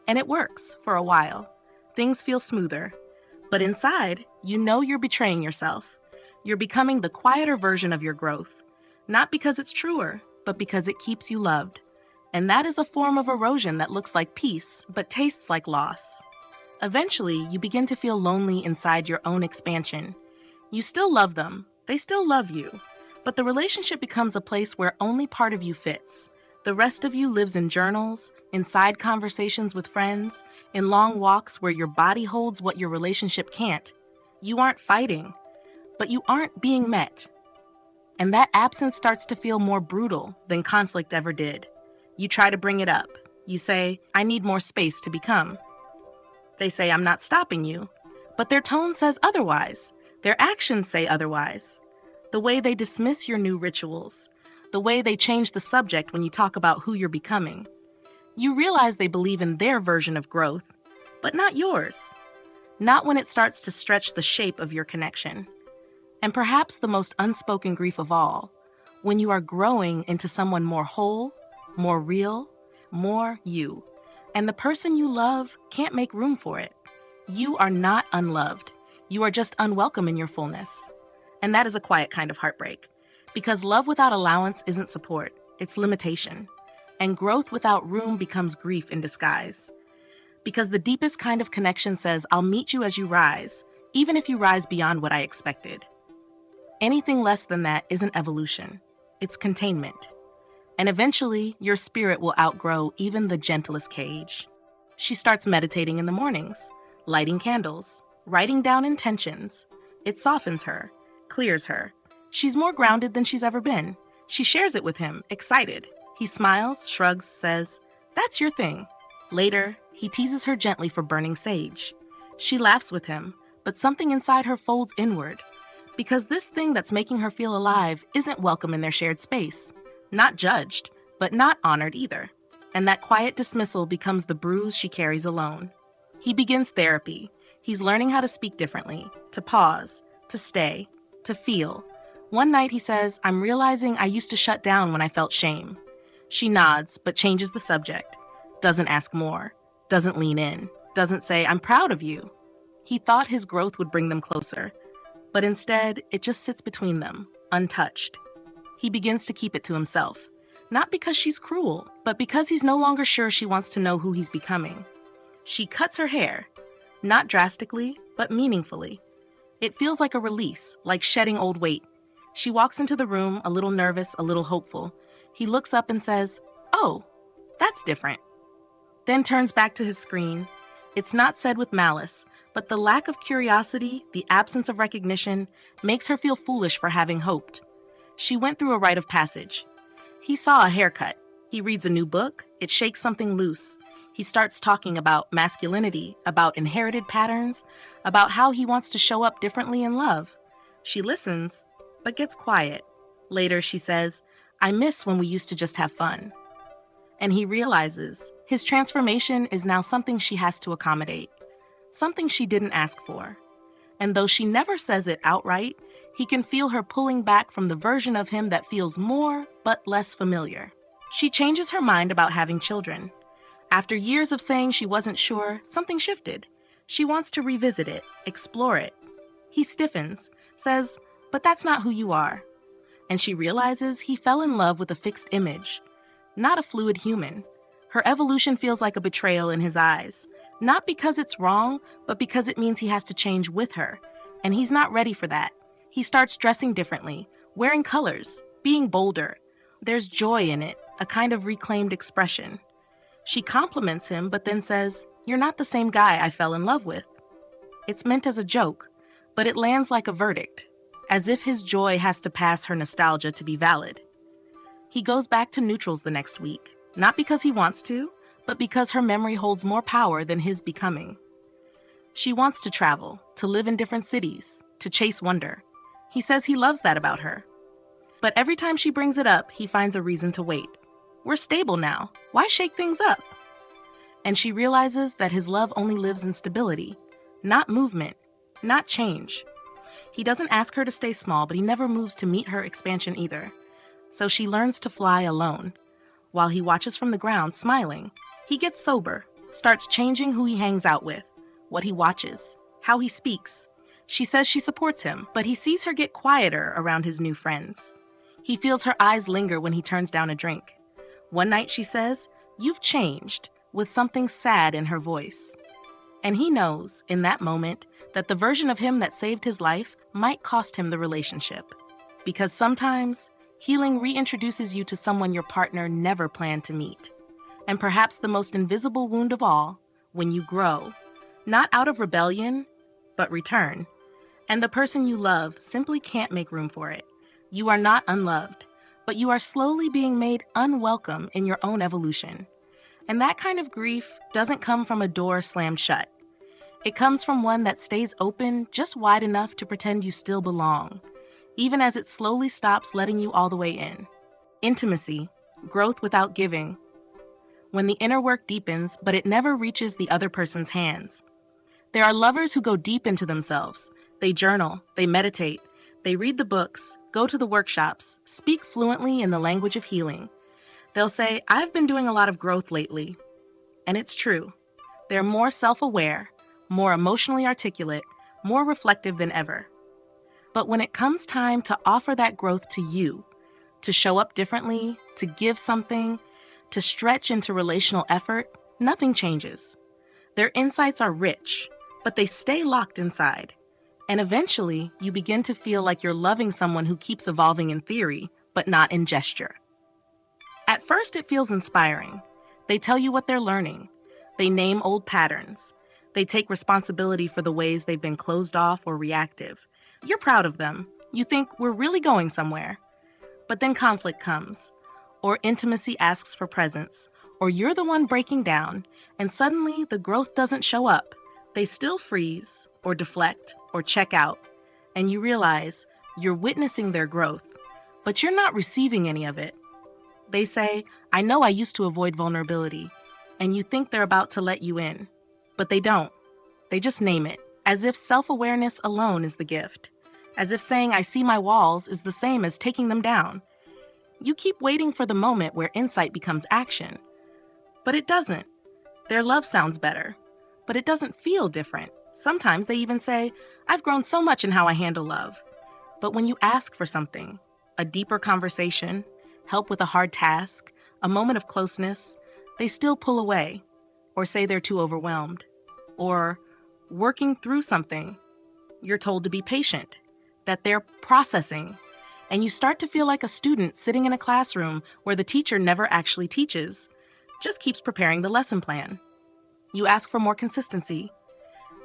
And it works for a while. Things feel smoother. But inside, you know you're betraying yourself. You're becoming the quieter version of your growth, not because it's truer, but because it keeps you loved. And that is a form of erosion that looks like peace, but tastes like loss. Eventually, you begin to feel lonely inside your own expansion. You still love them, they still love you, but the relationship becomes a place where only part of you fits. The rest of you lives in journals, in side conversations with friends, in long walks where your body holds what your relationship can't. You aren't fighting, but you aren't being met. And that absence starts to feel more brutal than conflict ever did. You try to bring it up. You say, I need more space to become. They say, I'm not stopping you, but their tone says otherwise. Their actions say otherwise. The way they dismiss your new rituals, the way they change the subject when you talk about who you're becoming. You realize they believe in their version of growth, but not yours. Not when it starts to stretch the shape of your connection. And perhaps the most unspoken grief of all, when you are growing into someone more whole, more real, more you. And the person you love can't make room for it. You are not unloved. You are just unwelcome in your fullness. And that is a quiet kind of heartbreak. Because love without allowance isn't support, it's limitation. And growth without room becomes grief in disguise. Because the deepest kind of connection says, I'll meet you as you rise, even if you rise beyond what I expected. Anything less than that isn't evolution. It's containment. And eventually, your spirit will outgrow even the gentlest cage. She starts meditating in the mornings, lighting candles, writing down intentions. It softens her, clears her. She's more grounded than she's ever been. She shares it with him, excited. He smiles, shrugs, says, that's your thing. Later, he teases her gently for burning sage. She laughs with him, but something inside her folds inward. Because this thing that's making her feel alive isn't welcome in their shared space. Not judged, but not honored either. And that quiet dismissal becomes the bruise she carries alone. He begins therapy. He's learning how to speak differently, to pause, to stay, to feel. One night he says, I'm realizing I used to shut down when I felt shame. She nods, but changes the subject. Doesn't ask more. Doesn't lean in. Doesn't say, I'm proud of you. He thought his growth would bring them closer. But instead, it just sits between them, untouched. He begins to keep it to himself. Not because she's cruel, but because he's no longer sure she wants to know who he's becoming. She cuts her hair. Not drastically, but meaningfully. It feels like a release, like shedding old weight. She walks into the room, a little nervous, a little hopeful. He looks up and says, oh, that's different. Then turns back to his screen. It's not said with malice, but the lack of curiosity, the absence of recognition, makes her feel foolish for having hoped. She went through a rite of passage. He saw a haircut. He reads a new book, it shakes something loose. He starts talking about masculinity, about inherited patterns, about how he wants to show up differently in love. She listens, but gets quiet. Later, she says, "I miss when we used to just have fun." And he realizes his transformation is now something she has to accommodate, something she didn't ask for. And though she never says it outright, he can feel her pulling back from the version of him that feels more but less familiar. She changes her mind about having children. After years of saying she wasn't sure, something shifted. She wants to revisit it, explore it. He stiffens, says, "But that's not who you are." And she realizes he fell in love with a fixed image, not a fluid human. Her evolution feels like a betrayal in his eyes, not because it's wrong, but because it means he has to change with her. And he's not ready for that. He starts dressing differently, wearing colors, being bolder. There's joy in it, a kind of reclaimed expression. She compliments him, but then says, "You're not the same guy I fell in love with." It's meant as a joke, but it lands like a verdict, as if his joy has to pass her nostalgia to be valid. He goes back to neutrals the next week, not because he wants to, but because her memory holds more power than his becoming. She wants to travel, to live in different cities, to chase wonder. He says he loves that about her. But every time she brings it up, he finds a reason to wait. We're stable now. Why shake things up? And she realizes that his love only lives in stability, not movement, not change. He doesn't ask her to stay small, but he never moves to meet her expansion either. So she learns to fly alone. While he watches from the ground, smiling, he gets sober, starts changing who he hangs out with, what he watches, how he speaks. She says she supports him, but he sees her get quieter around his new friends. He feels her eyes linger when he turns down a drink. One night she says, "You've changed," with something sad in her voice. And he knows, in that moment, that the version of him that saved his life might cost him the relationship. Because sometimes, healing reintroduces you to someone your partner never planned to meet. And perhaps the most invisible wound of all, when you grow, not out of rebellion, but return. And the person you love simply can't make room for it. You are not unloved, but you are slowly being made unwelcome in your own evolution. And that kind of grief doesn't come from a door slammed shut. It comes from one that stays open just wide enough to pretend you still belong, even as it slowly stops letting you all the way in. Intimacy, growth without giving. When the inner work deepens, but it never reaches the other person's hands. There are lovers who go deep into themselves. They journal, they meditate, they read the books, go to the workshops, speak fluently in the language of healing. They'll say, "I've been doing a lot of growth lately." And it's true. They're more self-aware, more emotionally articulate, more reflective than ever. But when it comes time to offer that growth to you, to show up differently, to give something, to stretch into relational effort, nothing changes. Their insights are rich, but they stay locked inside. And eventually, you begin to feel like you're loving someone who keeps evolving in theory, but not in gesture. At first, it feels inspiring. They tell you what they're learning. They name old patterns. They take responsibility for the ways they've been closed off or reactive. You're proud of them. You think, we're really going somewhere. But then conflict comes, or intimacy asks for presence, or you're the one breaking down, and suddenly the growth doesn't show up. They still freeze, or deflect, or check out, and you realize you're witnessing their growth, but you're not receiving any of it. They say, "I know I used to avoid vulnerability," and you think they're about to let you in, but they don't. They just name it, as if self-awareness alone is the gift, as if saying, "I see my walls," is the same as taking them down. You keep waiting for the moment where insight becomes action, but it doesn't. Their love sounds better, but it doesn't feel different. Sometimes they even say, "I've grown so much in how I handle love." But when you ask for something, a deeper conversation, help with a hard task, a moment of closeness, they still pull away, or say they're too overwhelmed. Or, working through something, you're told to be patient, that they're processing, and you start to feel like a student sitting in a classroom where the teacher never actually teaches, just keeps preparing the lesson plan. You ask for more consistency.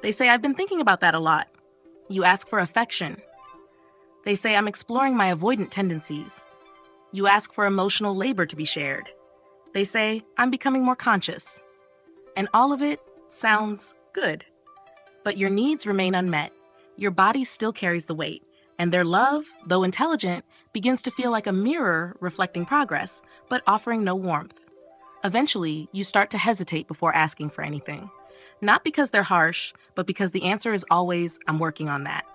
They say, "I've been thinking about that a lot." You ask for affection. They say, "I'm exploring my avoidant tendencies." You ask for emotional labor to be shared. They say, I'm becoming more conscious. And all of it sounds good. But your needs remain unmet. Your body still carries the weight. And their love, though intelligent, begins to feel like a mirror reflecting progress, but offering no warmth. Eventually, you start to hesitate before asking for anything. Not because they're harsh, but because the answer is always, I'm working on that.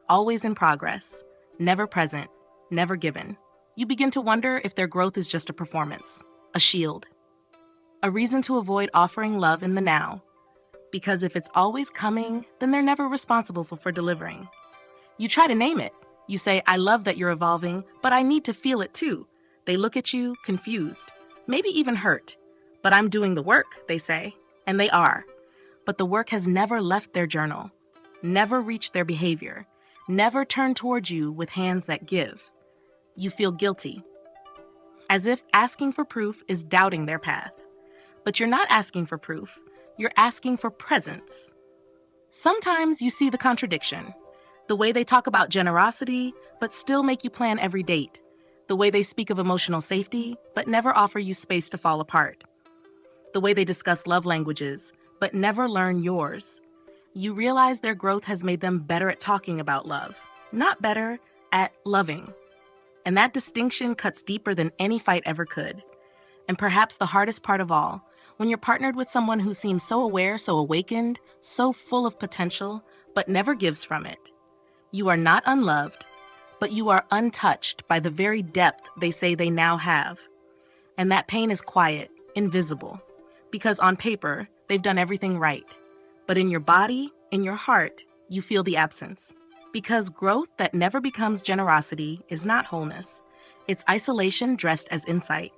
Always in progress, never present, never given. You begin to wonder if their growth is just a performance, a shield, a reason to avoid offering love in the now. Because if it's always coming, then they're never responsible for delivering. You try to name it. You say, I love that you're evolving, but I need to feel it too. They look at you, confused, maybe even hurt. But I'm doing the work, they say, and they are. But the work has never left their journal, never reached their behavior, never turned towards you with hands that give. You feel guilty, as if asking for proof is doubting their path. But you're not asking for proof, you're asking for presence. Sometimes you see the contradiction. The way they talk about generosity, but still make you plan every date. The way they speak of emotional safety, but never offer you space to fall apart. The way they discuss love languages, but never learn yours. You realize their growth has made them better at talking about love, not better at loving. And that distinction cuts deeper than any fight ever could. And perhaps the hardest part of all, when you're partnered with someone who seems so aware, so awakened, so full of potential, but never gives from it. You are not unloved, but you are untouched by the very depth they say they now have. And that pain is quiet, invisible, because on paper, they've done everything right. But in your body, in your heart, you feel the absence. Because growth that never becomes generosity is not wholeness. It's isolation dressed as insight.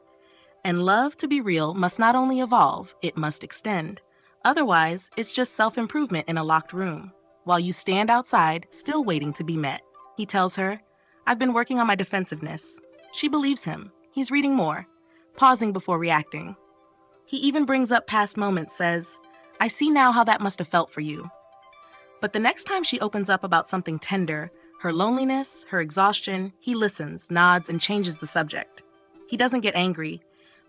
And love, to be real, must not only evolve, it must extend. Otherwise, it's just self-improvement in a locked room, while you stand outside, still waiting to be met. He tells her, I've been working on my defensiveness. She believes him. He's reading more, pausing before reacting. He even brings up past moments, says, I see now how that must have felt for you. But the next time she opens up about something tender, her loneliness, her exhaustion, he listens, nods, and changes the subject. He doesn't get angry,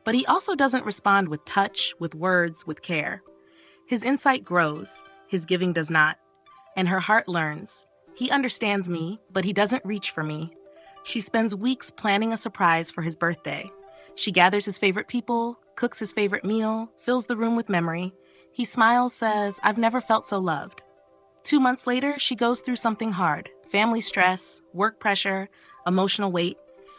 but he also doesn't respond with touch, with words, with care. His insight grows, his giving does not. And her heart learns. He understands me, but he doesn't reach for me. She spends weeks planning a surprise for his birthday. She gathers his favorite people, cooks his favorite meal, fills the room with memory. He smiles, says, I've never felt so loved. 2 months later, she goes through something hard, family stress, work pressure, emotional weight.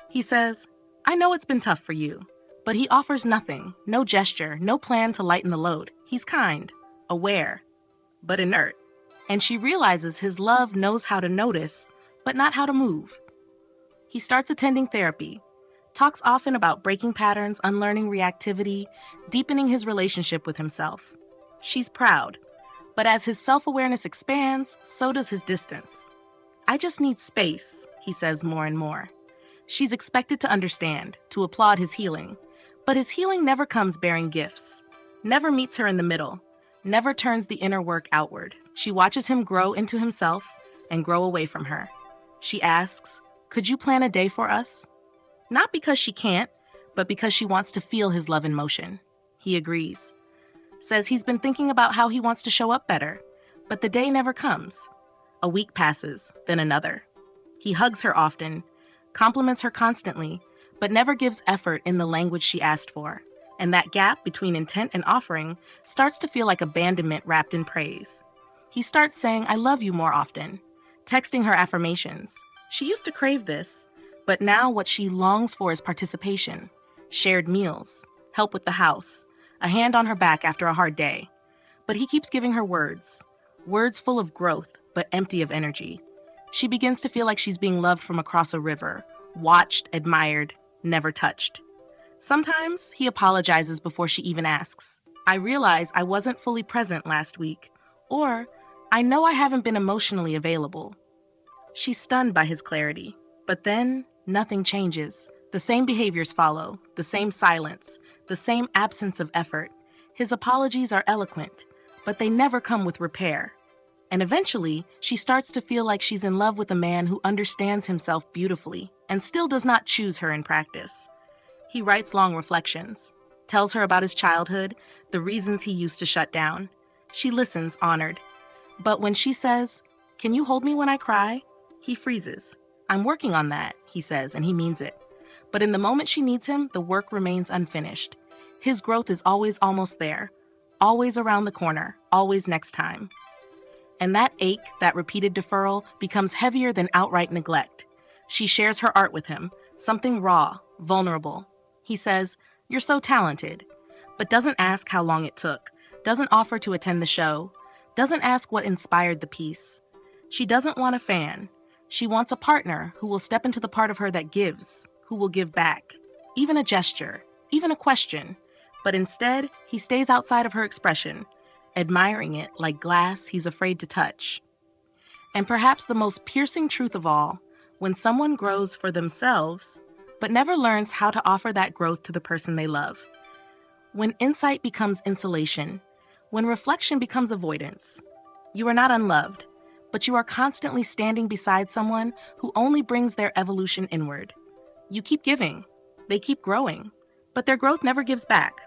He says, I know it's been tough for you, but he offers nothing, no gesture, no plan to lighten the load. He's kind, aware, but inert. And she realizes his love knows how to notice, but not how to move. He starts attending therapy, talks often about breaking patterns, unlearning reactivity, deepening his relationship with himself. She's proud, but as his self-awareness expands, so does his distance. I just need space, he says more and more. She's expected to understand, to applaud his healing, but his healing never comes bearing gifts, never meets her in the middle, never turns the inner work outward. She watches him grow into himself and grow away from her. She asks, could you plan a day for us? Not because she can't, but because she wants to feel his love in motion. He agrees. Says he's been thinking about how he wants to show up better, but the day never comes. A week passes, then another. He hugs her often, compliments her constantly, but never gives effort in the language she asked for. And that gap between intent and offering starts to feel like abandonment wrapped in praise. He starts saying, I love you more often, texting her affirmations. She used to crave this, but now what she longs for is participation, shared meals, help with the house, a hand on her back after a hard day. But he keeps giving her words full of growth, but empty of energy. She begins to feel like she's being loved from across a river, watched, admired, never touched. Sometimes he apologizes before she even asks. I realize I wasn't fully present last week, or I know I haven't been emotionally available. She's stunned by his clarity, but then nothing changes. The same behaviors follow, the same silence, the same absence of effort. His apologies are eloquent, but they never come with repair. And eventually, she starts to feel like she's in love with a man who understands himself beautifully and still does not choose her in practice. He writes long reflections, tells her about his childhood, the reasons he used to shut down. She listens, honored. But when she says, "Can you hold me when I cry?" he freezes. "I'm working on that," he says, and he means it. But in the moment she needs him, the work remains unfinished. His growth is always almost there, always around the corner, always next time. And that ache, that repeated deferral, becomes heavier than outright neglect. She shares her art with him, something raw, vulnerable. He says, "You're so talented," but doesn't ask how long it took, doesn't offer to attend the show, doesn't ask what inspired the piece. She doesn't want a fan. She wants a partner who will step into the part of her that gives, who will give back, even a gesture, even a question. But instead, he stays outside of her expression, admiring it like glass he's afraid to touch. And perhaps the most piercing truth of all, when someone grows for themselves, but never learns how to offer that growth to the person they love. When insight becomes insulation, when reflection becomes avoidance, you are not unloved, but you are constantly standing beside someone who only brings their evolution inward. You keep giving, they keep growing, but their growth never gives back.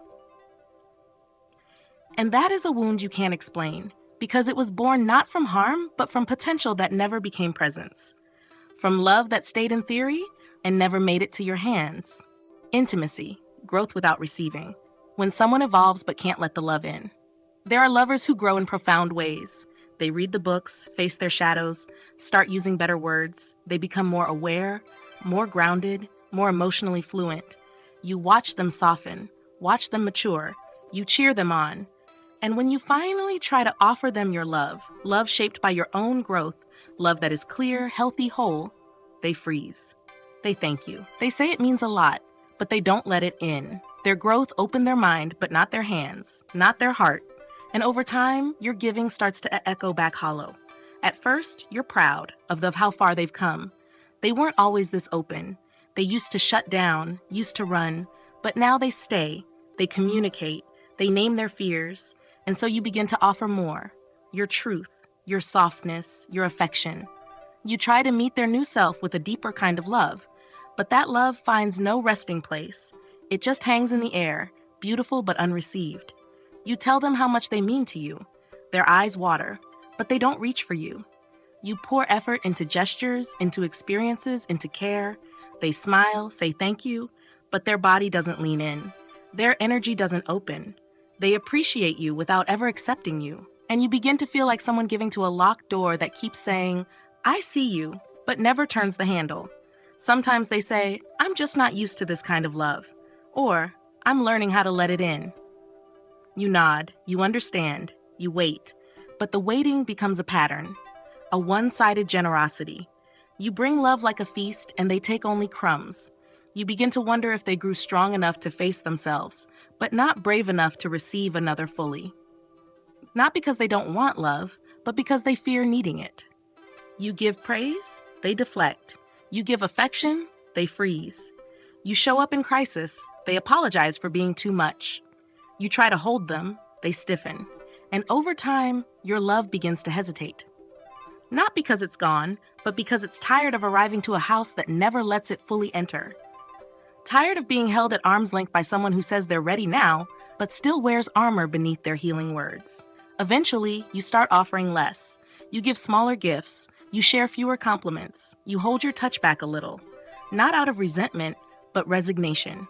And that is a wound you can't explain, because it was born not from harm, but from potential that never became presence. From love that stayed in theory and never made it to your hands. Intimacy, growth without receiving. When someone evolves but can't let the love in. There are lovers who grow in profound ways. They read the books, face their shadows, start using better words. They become more aware, more grounded, more emotionally fluent. You watch them soften, watch them mature. You cheer them on. And when you finally try to offer them your love, love shaped by your own growth, love that is clear, healthy, whole, they freeze. They thank you. They say it means a lot, but they don't let it in. Their growth opened their mind, but not their hands, not their heart. And over time, your giving starts to echo back hollow. At first, you're proud of how far they've come. They weren't always this open. They used to shut down, used to run, but now they stay. They communicate. They name their fears. And so you begin to offer more. Your truth, your softness, your affection. You try to meet their new self with a deeper kind of love. But that love finds no resting place. It just hangs in the air, beautiful but unreceived. You tell them how much they mean to you. Their eyes water, but they don't reach for you. You pour effort into gestures, into experiences, into care. They smile, say thank you, but their body doesn't lean in. Their energy doesn't open. They appreciate you without ever accepting you. And you begin to feel like someone giving to a locked door that keeps saying, "I see you," but never turns the handle. Sometimes they say, "I'm just not used to this kind of love," or "I'm learning how to let it in." You nod, you understand, you wait, but the waiting becomes a pattern, a one-sided generosity. You bring love like a feast and they take only crumbs. You begin to wonder if they grew strong enough to face themselves, but not brave enough to receive another fully. Not because they don't want love, but because they fear needing it. You give praise, they deflect. You give affection, they freeze. You show up in crisis, they apologize for being too much. You try to hold them, they stiffen. And over time, your love begins to hesitate. Not because it's gone, but because it's tired of arriving to a house that never lets it fully enter. Tired of being held at arm's length by someone who says they're ready now, but still wears armor beneath their healing words. Eventually, you start offering less. You give smaller gifts. You share fewer compliments. You hold your touch back a little. Not out of resentment, but resignation.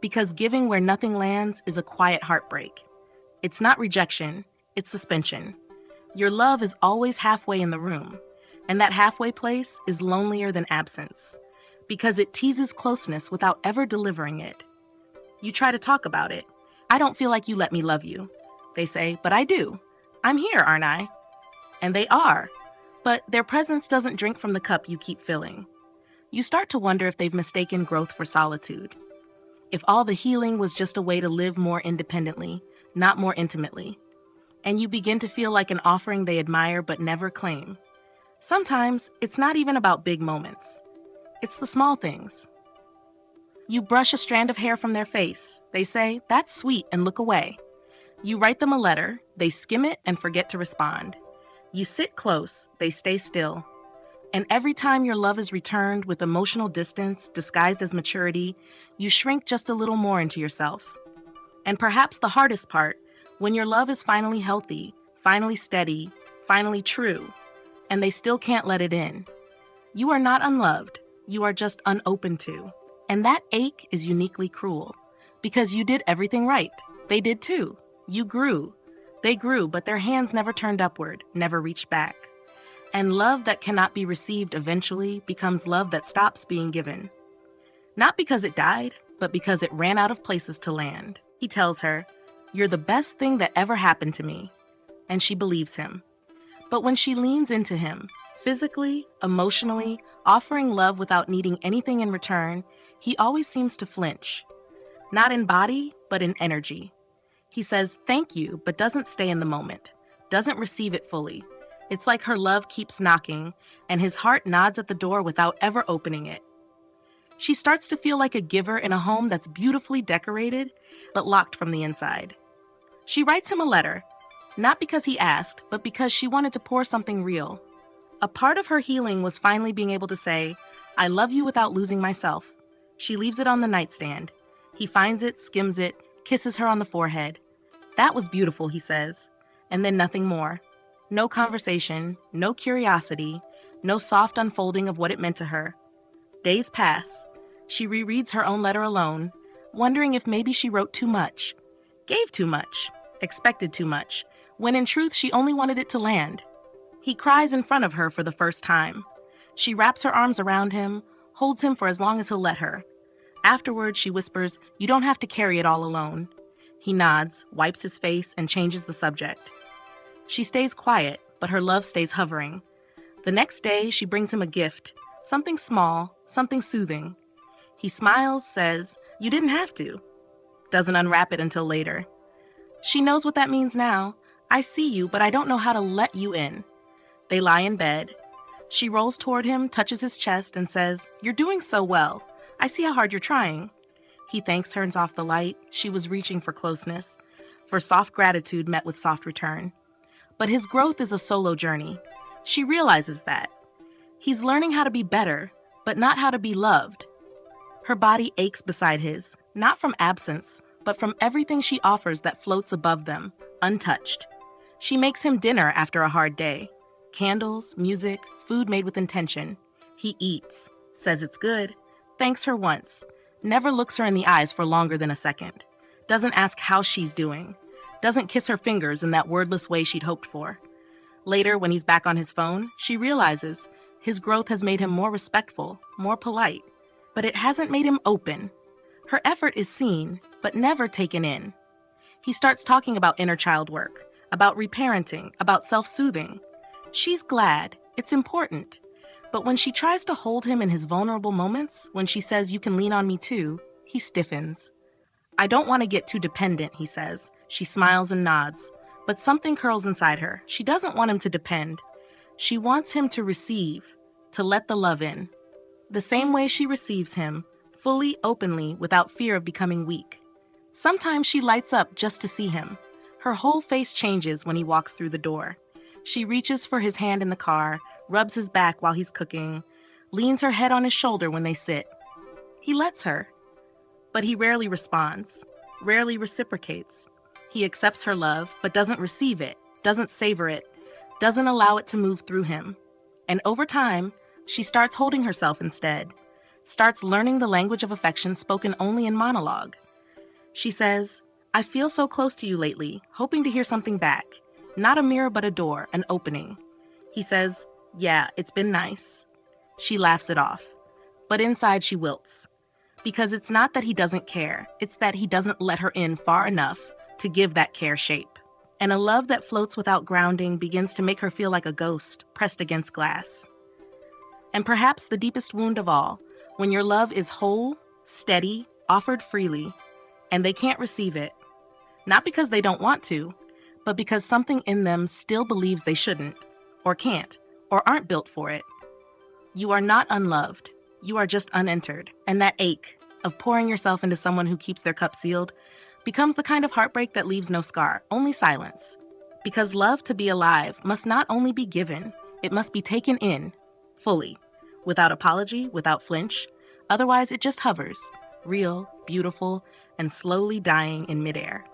Because giving where nothing lands is a quiet heartbreak. It's not rejection, it's suspension. Your love is always halfway in the room, and that halfway place is lonelier than absence, because it teases closeness without ever delivering it. You try to talk about it. "I don't feel like you let me love you." They say, "But I do. I'm here, aren't I?" And they are, but their presence doesn't drink from the cup you keep filling. You start to wonder if they've mistaken growth for solitude. If all the healing was just a way to live more independently, not more intimately. And you begin to feel like an offering they admire but never claim. Sometimes it's not even about big moments. It's the small things. You brush a strand of hair from their face. They say, "That's sweet," and look away. You write them a letter. They skim it and forget to respond. You sit close. They stay still. And every time your love is returned with emotional distance disguised as maturity, you shrink just a little more into yourself. And perhaps the hardest part, when your love is finally healthy, finally steady, finally true, and they still can't let it in. You are not unloved, you are just unopened to. And that ache is uniquely cruel, because you did everything right. They did too. You grew. They grew, but their hands never turned upward, never reached back. And love that cannot be received eventually becomes love that stops being given. Not because it died, but because it ran out of places to land. He tells her, "You're the best thing that ever happened to me." And she believes him. But when she leans into him, physically, emotionally, offering love without needing anything in return, he always seems to flinch. Not in body, but in energy. He says thank you, but doesn't stay in the moment, doesn't receive it fully. It's like her love keeps knocking, and his heart nods at the door without ever opening it. She starts to feel like a giver in a home that's beautifully decorated, but locked from the inside. She writes him a letter, not because he asked, but because she wanted to pour something real. A part of her healing was finally being able to say, "I love you without losing myself." She leaves it on the nightstand. He finds it, skims it, kisses her on the forehead. "That was beautiful," he says, and then nothing more. No conversation, no curiosity, no soft unfolding of what it meant to her. Days pass. She rereads her own letter alone, wondering if maybe she wrote too much, gave too much, expected too much, when in truth she only wanted it to land. He cries in front of her for the first time. She wraps her arms around him, holds him for as long as he'll let her. Afterwards, she whispers, "You don't have to carry it all alone." He nods, wipes his face, and changes the subject. She stays quiet, but her love stays hovering. The next day, she brings him a gift, something small, something soothing. He smiles, says, "You didn't have to." Doesn't unwrap it until later. She knows what that means now. "I see you, but I don't know how to let you in." They lie in bed. She rolls toward him, touches his chest, and says, "You're doing so well. I see how hard you're trying." He thanks her and turns off the light. She was reaching for closeness, for soft gratitude met with soft return. But his growth is a solo journey. She realizes that. He's learning how to be better, but not how to be loved. Her body aches beside his, not from absence, but from everything she offers that floats above them, untouched. She makes him dinner after a hard day. Candles, music, food made with intention. He eats, says it's good, thanks her once, never looks her in the eyes for longer than a second, doesn't ask how she's doing, doesn't kiss her fingers in that wordless way she'd hoped for. Later, when he's back on his phone, she realizes his growth has made him more respectful, more polite, but it hasn't made him open. Her effort is seen, but never taken in. He starts talking about inner child work, about reparenting, about self-soothing. She's glad, it's important. But when she tries to hold him in his vulnerable moments, when she says, "You can lean on me too," he stiffens. "I don't want to get too dependent," he says. She smiles and nods, but something curls inside her. She doesn't want him to depend. She wants him to receive, to let the love in. The same way she receives him, fully, openly, without fear of becoming weak. Sometimes she lights up just to see him. Her whole face changes when he walks through the door. She reaches for his hand in the car, rubs his back while he's cooking, leans her head on his shoulder when they sit. He lets her, but he rarely responds, rarely reciprocates. He accepts her love, but doesn't receive it, doesn't savor it, doesn't allow it to move through him. And over time, she starts holding herself instead, starts learning the language of affection spoken only in monologue. She says, "I feel so close to you lately, hoping to hear something back. Not a mirror, but a door, an opening." He says, "Yeah, it's been nice." She laughs it off. But inside she wilts. Because it's not that he doesn't care, it's that he doesn't let her in far enough to give that care shape. And a love that floats without grounding begins to make her feel like a ghost pressed against glass. And perhaps the deepest wound of all, when your love is whole, steady, offered freely, and they can't receive it, not because they don't want to, but because something in them still believes they shouldn't, or can't, or aren't built for it. You are not unloved. You are just unentered. And that ache of pouring yourself into someone who keeps their cup sealed becomes the kind of heartbreak that leaves no scar, only silence. Because love to be alive must not only be given, it must be taken in, fully, without apology, without flinch. Otherwise, it just hovers, real, beautiful, and slowly dying in midair.